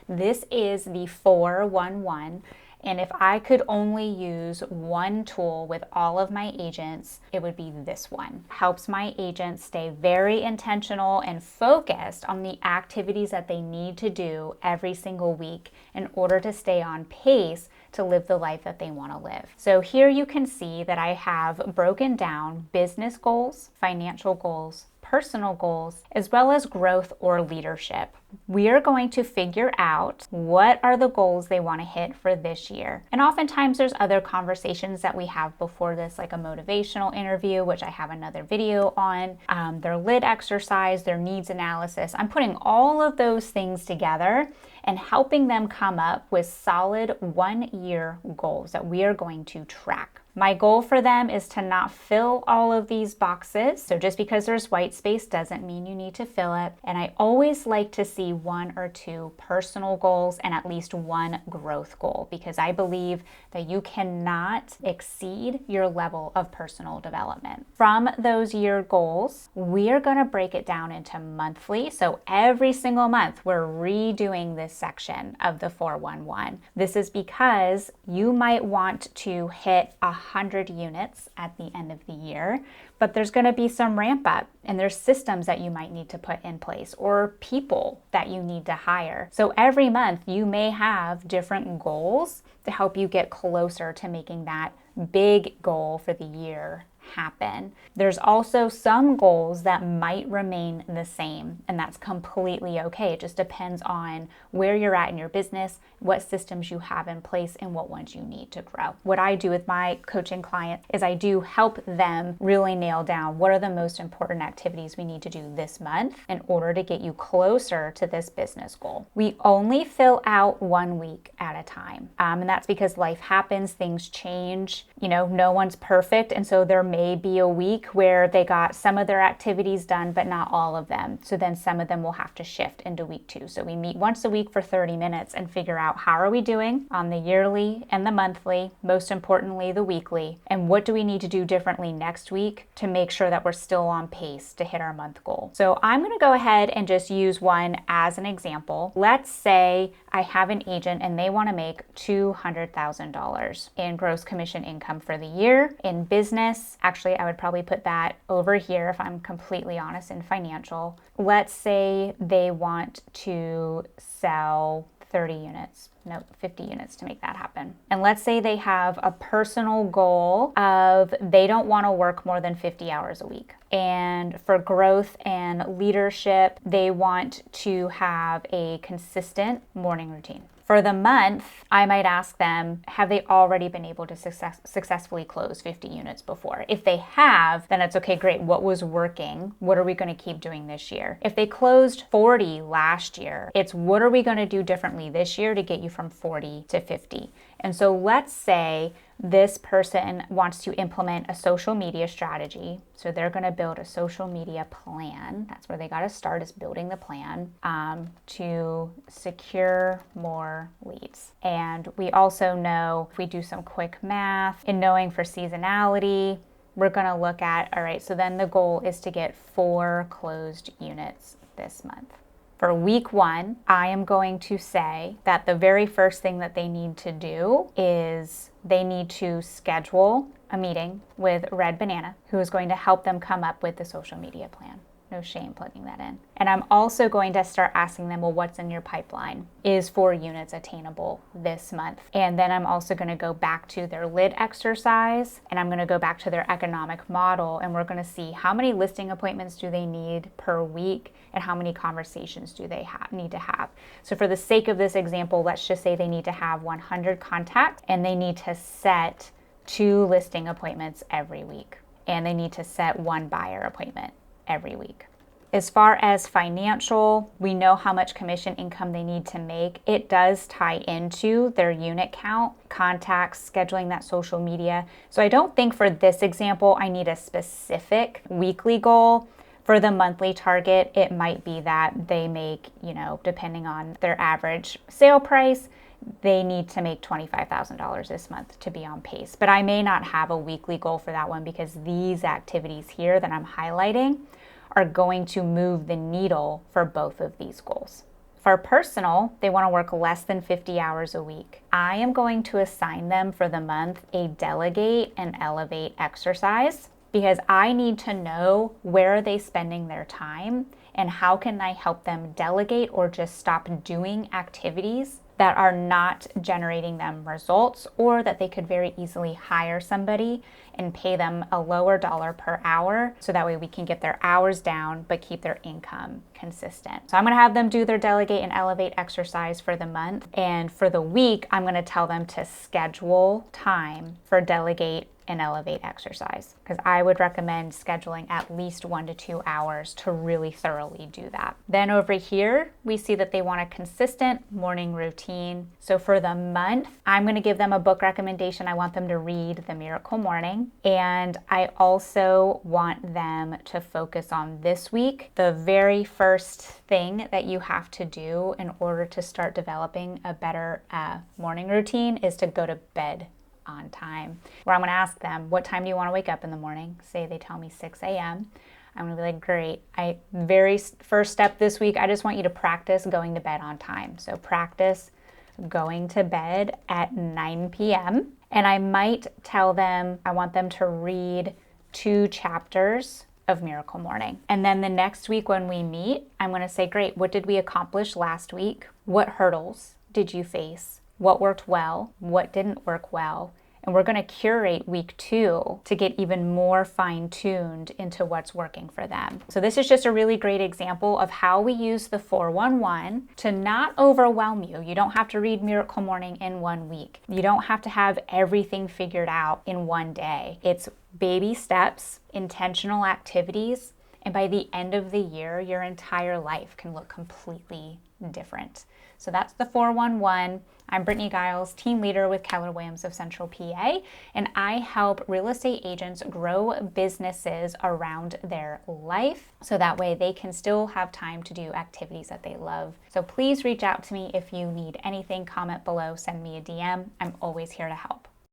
This is the 411. And if I could only use one tool with all of my agents, it would be this one. Helps my agents stay very intentional and focused on the activities that they need to do every single week in order to stay on pace to live the life that they want to live. So here you can see that I have broken down business goals, financial goals, personal goals, as well as growth or leadership. We are going to figure out what are the goals they want to hit for this year. And oftentimes there's other conversations that we have before this, like a motivational interview, which I have another video on, their lid exercise, their needs analysis. I'm putting all of those things together and helping them come up with solid 1-year goals that we are going to track. My goal for them is to not fill all of these boxes. So just because there's white space doesn't mean you need to fill it. And I always like to see 1 or 2 personal goals and at least 1 growth goal, because I believe that you cannot exceed your level of personal development. From those year goals, we are going to break it down into monthly. So every single month, we're redoing this section of the 411. This is because you might want to hit 100 units at the end of the year, but there's going to be some ramp up and there's systems that you might need to put in place or people that you need to hire. So every month you may have different goals to help you get closer to making that big goal for the year happen. There's also some goals that might remain the same, and that's completely okay. It just depends on where you're at in your business, what systems you have in place, and what ones you need to grow. What I do with my coaching clients is I do help them really nail down what are the most important activities we need to do this month in order to get you closer to this business goal. We only fill out 1 week at a time, and that's because life happens, things change. No one's perfect, and so there may be a week where they got some of their activities done, but not all of them. So then some of them will have to shift into week 2. So we meet once a week for 30 minutes and figure out how are we doing on the yearly and the monthly, most importantly, the weekly, and what do we need to do differently next week to make sure that we're still on pace to hit our month goal. So I'm going to go ahead and just use one as an example. Let's say I have an agent and they want to make $200,000 in gross commission income for the year. In business, actually, I would probably put that over here if I'm completely honest in financial. Let's say they want to sell 30 units. No, 50 units to make that happen. And let's say they have a personal goal of they don't want to work more than 50 hours a week. And for growth and leadership, they want to have a consistent morning routine. For the month, I might ask them, have they already been able to successfully close 50 units before? If they have, then it's okay, great. What was working? What are we going to keep doing this year? If they closed 40 last year, it's what are we going to do differently this year to get you from 40 to 50? And so let's say this person wants to implement a social media strategy. So they're going to build a social media plan. That's where they got to start, is building the plan to secure more leads. And we also know, if we do some quick math in knowing for seasonality, we're going to look at, all right, so then the goal is to get 4 closed units this month. For week 1, I am going to say that the very first thing that they need to do is they need to schedule a meeting with Red Banana, who is going to help them come up with the social media plan. No shame plugging that in. And I'm also going to start asking them, well, what's in your pipeline? Is 4 units attainable this month? And then I'm also going to go back to their lid exercise, and I'm going to go back to their economic model, and we're going to see how many listing appointments do they need per week and how many conversations do they need to have. So for the sake of this example, let's just say they need to have 100 contacts and they need to set 2 listing appointments every week, and they need to set 1 buyer appointment every week. As far as financial, we know how much commission income they need to make. It does tie into their unit count, contacts, scheduling that social media. So I don't think for this example, I need a specific weekly goal. For the monthly target, it might be that they make, depending on their average sale price, they need to make $25,000 this month to be on pace. But I may not have a weekly goal for that one, because these activities here that I'm highlighting are going to move the needle for both of these goals. For personal, they want to work less than 50 hours a week. I am going to assign them for the month a delegate and elevate exercise because I need to know where are they spending their time and how can I help them delegate or just stop doing activities that are not generating them results, or that they could very easily hire somebody and pay them a lower dollar per hour so that way we can get their hours down but keep their income consistent. So I'm going to have them do their delegate and elevate exercise for the month, and for the week I'm going to tell them to schedule time for delegate and elevate exercise, because I would recommend scheduling at least 1 to 2 hours to really thoroughly do that. Then over here, we see that they want a consistent morning routine. So for the month, I'm going to give them a book recommendation. I want them to read The Miracle Morning. And I also want them to focus on this week. The very first thing that you have to do in order to start developing a better morning routine is to go to bed on time. Where I'm going to ask them, what time do you want to wake up in the morning? Say they tell me 6 a.m. I'm going to be like, great. Very first step this week, I just want you to practice going to bed on time. So practice going to bed at 9 p.m. And I might tell them I want them to read 2 chapters of Miracle Morning. And then the next week when we meet, I'm going to say, great, what did we accomplish last week? What hurdles did you face? What worked well? What didn't work well? And we're going to curate week 2 to get even more fine-tuned into what's working for them. So this is just a really great example of how we use the 411 to not overwhelm you. You don't have to read Miracle Morning in 1 week. You don't have to have everything figured out in 1 day. It's baby steps, intentional activities, and by the end of the year, your entire life can look completely different. So that's the 411. I'm Brittany Guiles, team leader with Keller Williams of Central PA, and I help real estate agents grow businesses around their life so that way they can still have time to do activities that they love. So please reach out to me if you need anything. Comment below, send me a DM. I'm always here to help.